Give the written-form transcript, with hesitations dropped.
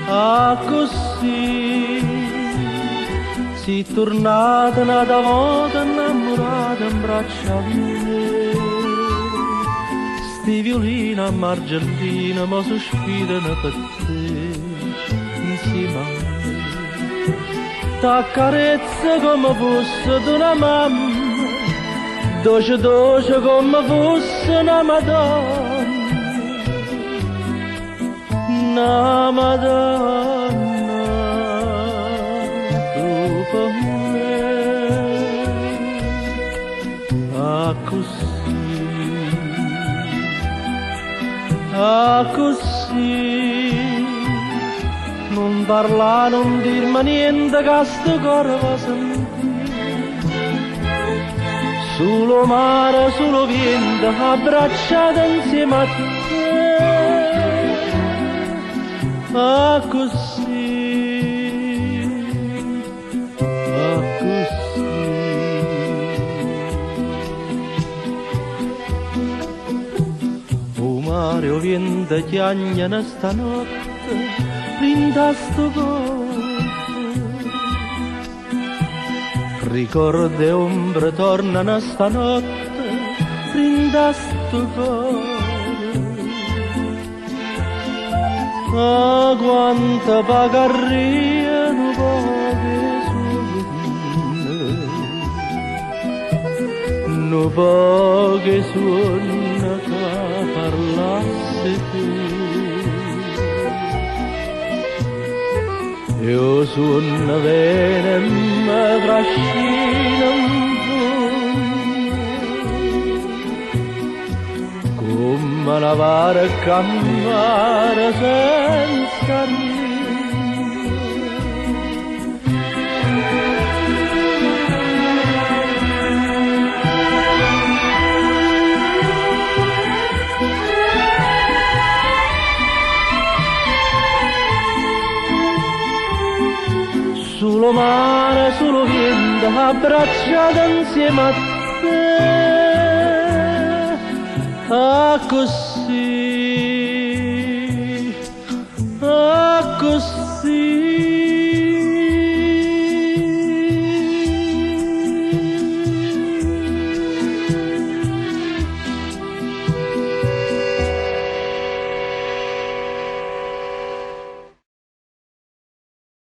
Ah, così si tornata una volta innamorata in braccio a me. Sti violini a Margentina ma sospirano per te insieme a me. T'accarezza come fosse d'una mamma, dolce dolce come fosse una madonna. Una Madonna, tu per me, così, non parla, non dirmi niente che sto cuore va sentire, solo mare, solo vento, abbracciato insieme a te. Ah, così, ah, così. O mare, o vento, chiagnano stanotte, rinda sto cuore. Ricordo e ombre tornano stanotte, rinda sto cuore. Ah, quanta pagaria non poche suona che parlasse te. Io suona bene e mi trascina un po', come la barca a mare senza rima. Solo mare, solo vento, abbracciato insieme a te. Ah, così, ah, così.